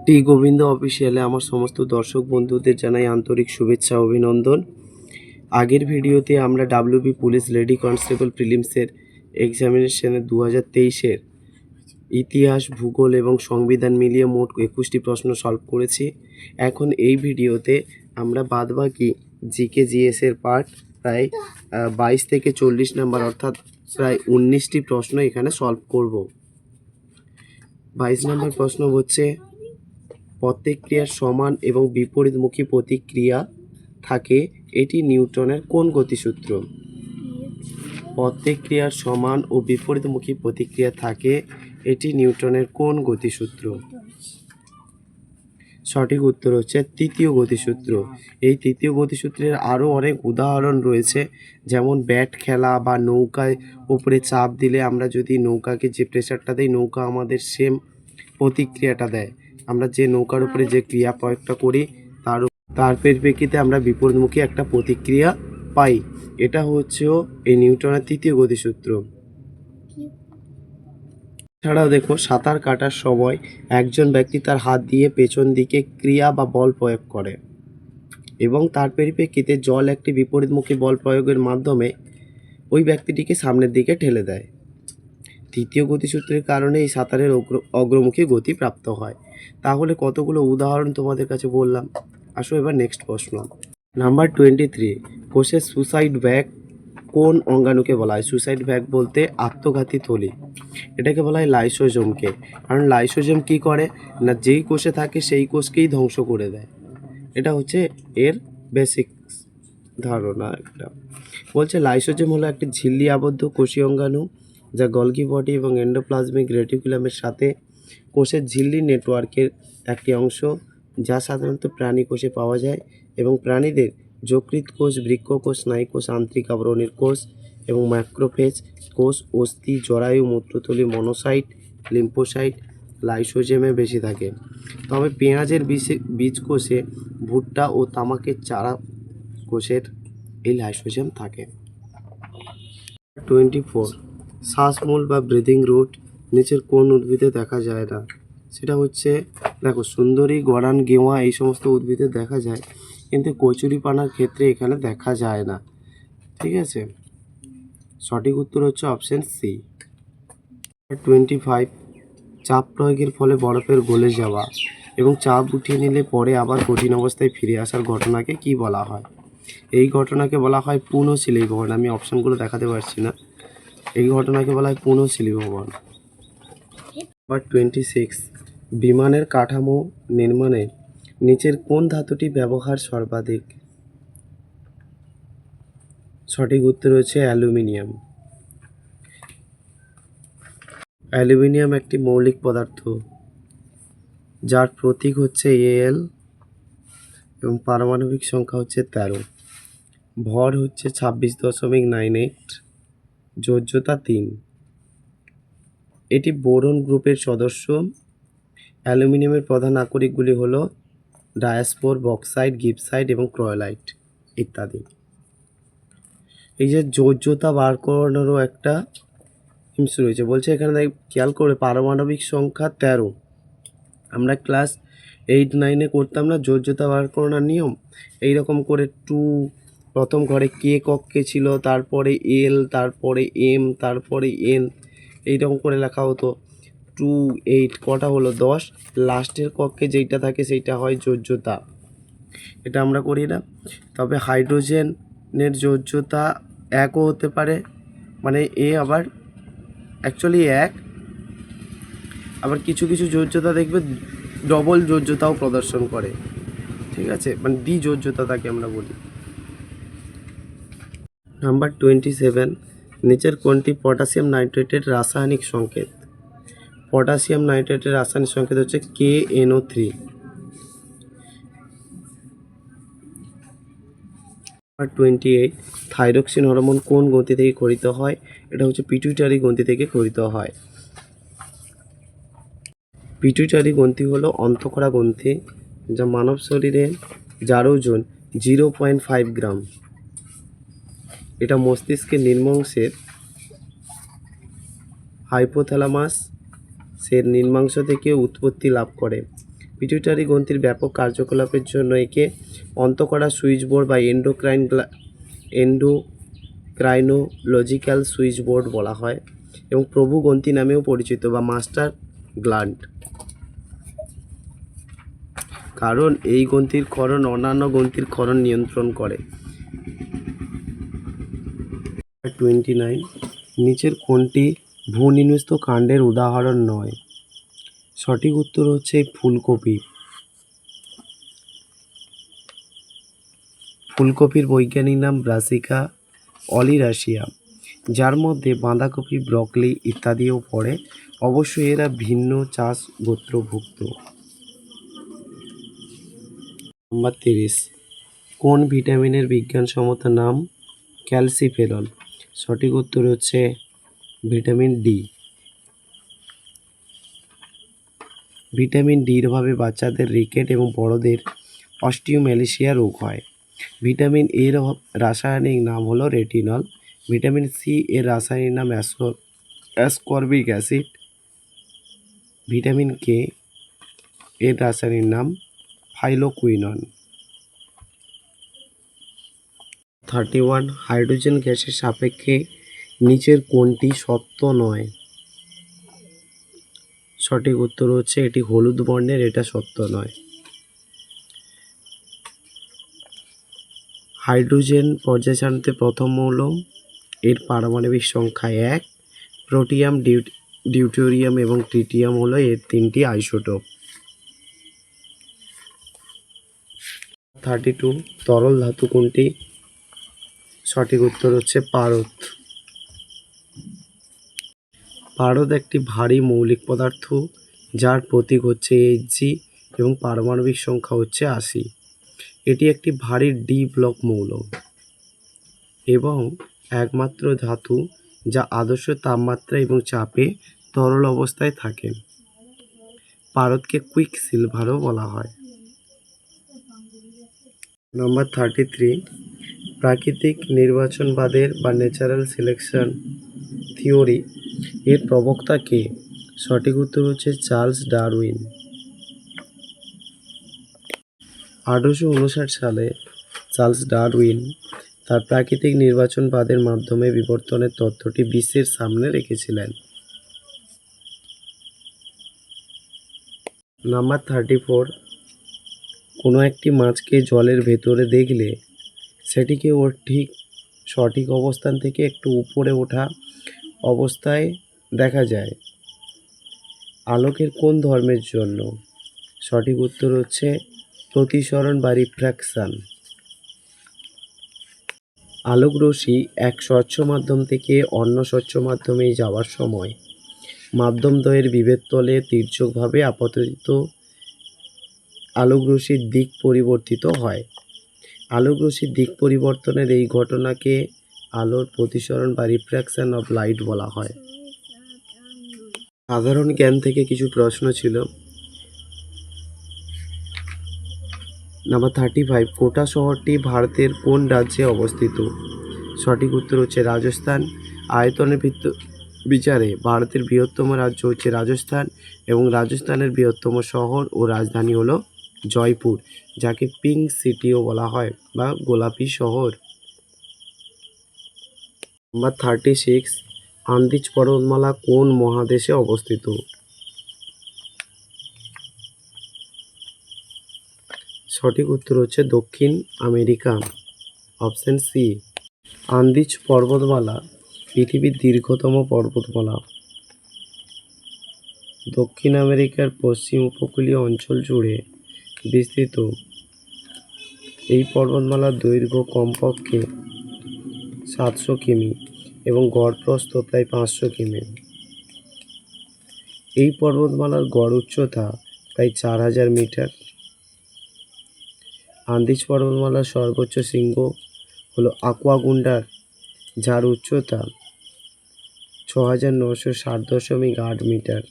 টি গোবিন্দ অফিসিয়ালে আমার সমস্ত দর্শক বন্ধুদের জানাই আন্তরিক শুভেচ্ছা অভিনন্দন। আগের ভিডিওতে আমরা ডাব্লিউবি পুলিশ লেডি কনস্টেবল প্রিলিমসের এক্সামিনেশনে 2023-এর ইতিহাস, ভূগোল এবং সংবিধান মিলিয়ে মোট 21টি প্রশ্ন সলভ করেছি। এখন এই ভিডিওতে আমরা বাদবাকি জিকে জিএসের পার্ট প্রায় 22 থেকে 40 নাম্বার অর্থাৎ প্রায় 19টি প্রশ্ন এখানে সলভ করব। 22 নম্বর প্রশ্ন হচ্ছে, প্রত্যেক ক্রিয়ার সমান এবং বিপরীতমুখী প্রতিক্রিয়া থাকে, এটি নিউটনের কোন গতিসূত্র? প্রত্যেক ক্রিয়ার সমান ও বিপরীতমুখী প্রতিক্রিয়া থাকে, এটি নিউটনের কোন গতিসূত্র? সঠিক উত্তর হচ্ছে তৃতীয় গতিসূত্র। এই তৃতীয় গতিসূত্রের আরও অনেক উদাহরণ রয়েছে, যেমন ব্যাট খেলা বা নৌকায় উপরে চাপ দিলে আমরা যদি নৌকাকে যে প্রেশারটা দিই, নৌকা আমাদের সেম প্রতিক্রিয়াটা দেয়। আমরা যে নৌকার উপরে যে ক্রিয়া প্রয়োগটা করি তার পরিপ্রেক্ষিতে আমরা বিপরীতমুখী একটা প্রতিক্রিয়া পাই। এটা হচ্ছেও এই নিউটনের তৃতীয় গতিসূত্র। এছাড়াও দেখো, সাঁতার কাটার সময় একজন ব্যক্তি তার হাত দিয়ে পেছন দিকে ক্রিয়া বা বল প্রয়োগ করে এবং তার পরিপ্রেক্ষিতে জল একটি বিপরীতমুখী বল প্রয়োগের মাধ্যমে ওই ব্যক্তিটিকে সামনের দিকে ঠেলে দেয়। তৃতীয় গতিসূত্রের কারণে এই সাঁতারের অগ্রমুখী গতি প্রাপ্ত হয়। তাহলে কতগুলো উদাহরণ তোমাদের কাছে বললাম। আসো এবার নেক্সট প্রশ্ন। নাম্বার 23, কোষের সুসাইড ব্যাগ কোন অঙ্গাণুকে বলা হয়? সুসাইড ব্যাগ বলতে আত্মঘাতী থলি। এটাকে বলা হয় লাইসোজোমকে। কারণ লাইসোজোম কী করে না, যেই কোষে থাকে সেই কোষকেই ধ্বংস করে দেয়। এটা হচ্ছে এর বেসিক ধারণা। একটা বলছে লাইসোজোম হলো একটি ঝিল্লি আবদ্ধ কোষীয় অঙ্গাণু যা গলগি বডি এবং এন্ডোপ্লাজমিক রেটিকুলামের সাথে কোষের ঝিল্লি নেটওয়ার্কের একটি অংশ, যা সাধারণত প্রাণী কোষে পাওয়া যায় এবং প্রাণীদের যকৃৎ কোষ, বৃক্ক কোষ, স্নায়ু কোষ, আন্তরিক আবরণীর কোষ এবং ম্যাক্রোফেজ কোষ, অস্থি, জরায়ু, মূত্রথলি, মনোসাইট, লিম্ফোসাইট লাইসোজোমে বেশি থাকে। তবে পেঁয়াজের বীজ কোষে, ভুট্টা ও তামাকের চারা কোষের এই লাইসোজোম থাকে। 24, শ্বাসমূল বা ব্রিদিং রুট নিচের কোন উদ্ভিদে দেখা যায় না? সেটা হচ্ছে, দেখো, সুন্দরী, গড়ান, গেওয়া এই সমস্ত উদ্ভিদে দেখা যায়, কিন্তু কচুরিপানার ক্ষেত্রে এখানে দেখা যায় না। ঠিক আছে, সঠিক উত্তর হচ্ছে অপশন সি। 25, চাপ প্রয়োগের ফলে বরফের গলে যাওয়া এবং চাপ উঠিয়ে নিলে পরে আবার কঠিন অবস্থায় ফিরে আসার ঘটনাকে কি বলা হয়? এই ঘটনাকে বলা হয় পুনঃশীলীভবন। আমি অপশানগুলো দেখাতে পারছি না। এই ঘটনাকে বলা হয় পুনঃশীলীভবন। নাম্বার 26, বিমানের কাঠামো নির্মাণে নিচের কোন ধাতুটি ব্যবহার সর্বাধিক? সঠিক উত্তর হচ্ছে অ্যালুমিনিয়াম। অ্যালুমিনিয়াম একটি মৌলিক পদার্থ যার প্রতীক হচ্ছে Al এবং পারমাণবিক সংখ্যা হচ্ছে 13, ভর হচ্ছে 26.98, যোজ্যতা 3। এটি বোরন গ্রুপের সদস্য। অ্যালুমিনিয়ামের প্রধান আকরিকগুলি হলো ডায়াসপোর, বক্সাইট, গিবসাইট এবং ক্রোলাইট ইত্যাদি। এই যে যোজ্যতা বার করানোরও একটা হিমস রয়েছে। বলছে এখানে খেয়াল করে, পারমাণবিক সংখ্যা 13 আমরা ক্লাস 8-9-এ করতাম না যোজ্যতা বার করানোর নিয়ম। এইরকম করে 2 প্রথম ঘরে কে কক্ষে ছিল, তারপরে এল, তারপরে এম, তারপরে এন, এইরকম করে লেখা হতো। 2, 8 কটা হলো? 10। লাস্টের কক্ষে যেইটা থাকে সেইটা হয় যোজ্যতা। এটা আমরা করি না। তবে হাইড্রোজেনের যোজ্যতা 1ও হতে পারে, মানে এ আবার অ্যাকচুয়ালি 1, আবার কিছু কিছু যোজ্যতা দেখবে ডবল যোজ্যতাও প্রদর্শন করে। ঠিক আছে, মানে দ্বি যোজ্যতা তাকে আমরা বলি। নাম্বার 27, নিচের কোনটি পটাশিয়াম নাইট্রেটের রাসায়নিক সংকেত? পটাশিয়াম নাইট্রেটের রাসায়নিক সংকেত হচ্ছে KNO3। নাম্বার 28, থাইরক্সিন হরমোন কোন গ্রন্থি থেকে ক্ষরিত হয়? এটা হচ্ছে পিটুইটারি গ্রন্থি থেকে ক্ষরিত হয়। পিটুইটারি গ্রন্থি হলো অন্তঃক্ষরা গ্রন্থি, যা মানব শরীরে যার ওজন 0.5 গ্রাম। এটা মস্তিষ্কের নিম্নাংশের হাইপোথ্যালামাস এর নিম্নাংশ থেকে উৎপত্তি লাভ করে। পিটুইটারি গ্রন্থির ব্যাপক কার্যকলাপের জন্য একে অন্তঃকরা সুইচবোর্ড বা এন্ডোক্রাইনোলজিক্যাল সুইচবোর্ড বলা হয় এবং প্রভু গ্রন্থি নামেও পরিচিত বা মাস্টার গ্ল্যান্ড, কারণ এই গ্রন্থির ক্ষরণ অন্যান্য গ্রন্থির ক্ষরণ নিয়ন্ত্রণ করে। 29, নিচের কোনটি ভূনিম্নস্থ কাণ্ডের উদাহরণ নয়? সঠিক উত্তর হচ্ছে ফুলকপি। ফুলকপির বৈজ্ঞানিক নাম ব্রাসিকা অলিরাশিয়া, যার মধ্যে বাঁধাকপি, ব্রকলি ইত্যাদিও পড়ে। অবশ্যই এরা ভিন্ন চাষ গোত্রভুক্ত। নম্বর 30, কোন ভিটামিনের বিজ্ঞানসম্মত নাম ক্যালসিফেরল? সঠিক উত্তর হচ্ছে ভিটামিন ডি। ভিটামিন ডির অভাবে বাচ্চাদের রিকেট এবং বড়দের অস্টিওম্যালেশিয়া রোগ হয়। ভিটামিন এর রাসায়নিক নাম হলো রেটিনল। ভিটামিন সি এর রাসায়নিক নাম অ্যাসকর্বিক অ্যাসিড। ভিটামিন কে এর রাসায়নিক নাম ফাইলোকুইনন। 31, হাইড্রোজেন গ্যাসের সাপেক্ষে নিচের কোনটি সত্য নয়? সঠিক উত্তর হচ্ছে এটি হলুদ বর্ণের, এটা সত্য নয়। হাইড্রোজেন পর্যায় সারণীতে প্রথম মৌল, এর পারমাণবিক সংখ্যা 1। প্রোটিয়াম, ডিউটেরিয়াম এবং ট্রিটিয়াম হলো এর 3টি আইসোটোপ। 32, তরল ধাতু কোনটি? সঠিক উত্তর হচ্ছে পারদ। পারদ একটি ভারী মৌলিক পদার্থ যার প্রতীক হচ্ছে Hg এবং পারমাণবিক সংখ্যা হচ্ছে 80। এটি একটি ভারী ডি ব্লক মৌল এবং একমাত্র ধাতু যা আদর্শ তাপমাত্রা এবং চাপে তরল অবস্থায় থাকে। পারদকে কুইক সিলভারও বলা হয়। নম্বর 33, প্রাকৃতিক নির্বাচনবাদের বা ন্যাচারাল সিলেকশন থিওরি এর প্রবক্তা কে? সঠিক উত্তর হচ্ছে চার্লস ডারউইন। 1859 সালে চার্লস ডারউইন তার প্রাকৃতিক নির্বাচনবাদের মাধ্যমে বিবর্তনের তত্ত্বটি বিশ্বের সামনে রেখেছিলেন। নাম্বার 34, কোনো একটি মাছকে জলের ভেতরে দেখলে সেটিকে ওর ঠিক সঠিক অবস্থান থেকে একটু উপরে ওঠা অবস্থায় দেখা যায়। আলোকের কোন ধর্মের জন্য? সঠিক উত্তর হচ্ছে প্রতিসরণ বা রিফ্র্যাকশন। আলোক রশ্মি এক স্বচ্ছ মাধ্যম থেকে অন্য স্বচ্ছ মাধ্যমে যাওয়ার সময় মাধ্যমদ্বয়ের বিভেদ তলে তির্যকভাবে আপতিত আলোক রশ্মির দিক পরিবর্তিত হয়। আলোক রশ্মির দিক পরিবর্তনের এই ঘটনাকে আলোর প্রতিসরণ বা রিফ্র্যাকশন অফ লাইট বলা হয়। সাধারণ জ্ঞান থেকে কিছু প্রশ্ন ছিল। নাম্বার 35, কোটা শহরটি ভারতের কোন রাজ্যে অবস্থিত? সঠিক উত্তর হচ্ছে রাজস্থান। আয়তনের বিচারে ভারতের বৃহত্তম রাজ্য হচ্ছে রাজস্থান এবং রাজস্থানের বৃহত্তম শহর ও রাজধানী হলো জয়পুর, যাকে পিঙ্ক সিটিও বলা হয় বা গোলাপি শহর। নাম্বার 36, আন্দিজ পর্বতমালা কোন মহাদেশে অবস্থিত? সঠিক উত্তর হচ্ছে দক্ষিণ আমেরিকা, অপশন সি। আন্দিজ পর্বতমালা পৃথিবীর দীর্ঘতম পর্বতমালা। দক্ষিণ আমেরিকার পশ্চিম উপকূলীয় অঞ্চল জুড়ে বিস্তৃত। এই পর্বতমালার দৈর্ঘ্য কমপক্ষে 700 কিমি এবং গড় প্রস্থ প্রায় 500 কিমি। এই পর্বতমালার গড় উচ্চতা প্রায় 4000 মিটার। আন্দিজ পর্বতমালার সর্বোচ্চ শৃঙ্গ হলো আকুয়াগুন্ডার, যার উচ্চতা 6960.8 মিটার।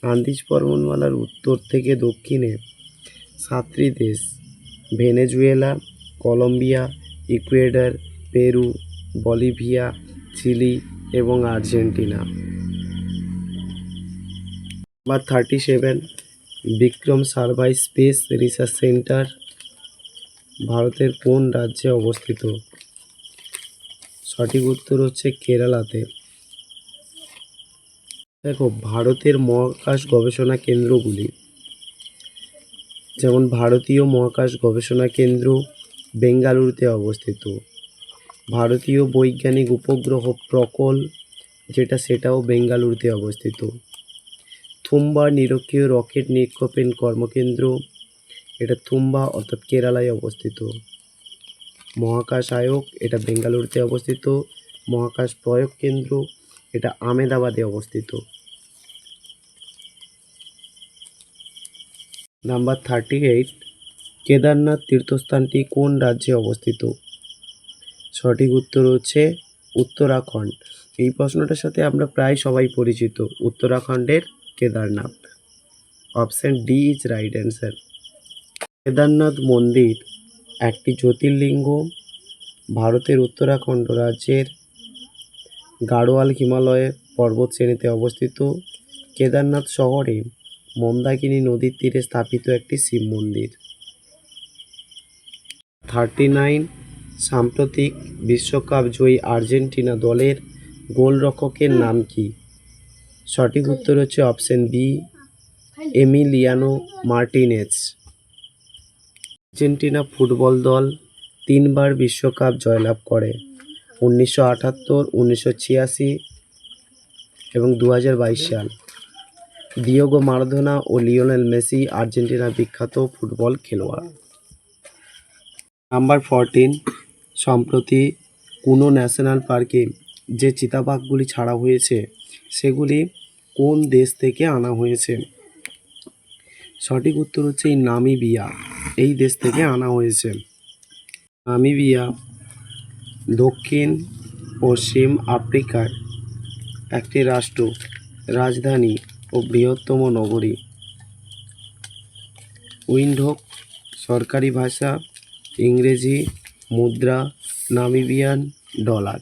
আন্দিজ পর্বতমালার উত্তর থেকে দক্ষিণে 7টি দেশ: Venezuela, Colombia, Ecuador, Peru, Bolivia, Chile এবং Argentina. Number 37, Vikram Sarabhai space research centre ভারতের কোন রাজ্যে অবস্থিত? সঠিক উত্তর হচ্ছে কেরালাতে। দেখো, ভারতের মহাকাশ গবেষণা কেন্দ্রগুলি, যেমন ভারতীয় মহাকাশ গবেষণা কেন্দ্র বেঙ্গালুরুতে অবস্থিত। ভারতীয় বৈজ্ঞানিক উপগ্রহ প্রকল্প সেটাও বেঙ্গালুরুতে অবস্থিত। থুম্বা নিরক্ষীয় রকেট নিক্ষেপণ কর্মকেন্দ্র, এটা থুম্বা অর্থাৎ কেরালায় অবস্থিত। মহাকাশ আয়োগ, এটা বেঙ্গালুরুতে অবস্থিত। মহাকাশ প্রয়োগ কেন্দ্র, এটা আহমেদাবাদে অবস্থিত। নাম্বার 38, কেদারনাথ তীর্থস্থানটি কোন রাজ্যে অবস্থিত? সঠিক উত্তর হচ্ছে উত্তরাখণ্ড। এই প্রশ্নটার সাথে আমরা প্রায় সবাই পরিচিত, উত্তরাখণ্ডের Kedarnath. Option D is right answer. Kedarnath মন্দির একটি জ্যোতির্লিঙ্গ, ভারতের উত্তরাখণ্ড রাজ্যের গাড়োয়াল হিমালয়ের পর্বতশ্রেণীতে অবস্থিত। কেদারনাথ শহরে মন্দাকিনী নদীর তীরে স্থাপিত একটি শিব মন্দির। 39, সাম্প্রতিক বিশ্বকাপ জয়ী আর্জেন্টিনা দলের গোলরক্ষকের নাম কি? সঠিক উত্তর হচ্ছে option B, Emiliano Martinez. Argentina football দল 3বার বিশ্বকাপ জয়লাভ করে, 1978, 1986 এবং 2022 সাল। দিয়েগো মারাদোনা ও লিওনেল মেসি আর্জেন্টিনার বিখ্যাত ফুটবল খেলোয়াড়। নাম্বার 14, সম্প্রতি কুনো ন্যাশনাল পার্কে যে চিতাবাঘগুলি ছাড়া হয়েছে সেগুলি কোন দেশ থেকে আনা হয়েছে? সঠিক উত্তর হচ্ছে নামিবিয়া, এই দেশ থেকে আনা হয়েছে। নামিবিয়া দক্ষিণ পশ্চিম আফ্রিকার একটি রাষ্ট্র, রাজধানী ও বৃহত্তম নগরী। উইন্ডহোক সরকারি ভাষা, ইংরেজি মুদ্রা নামিবিয়ান ডলার।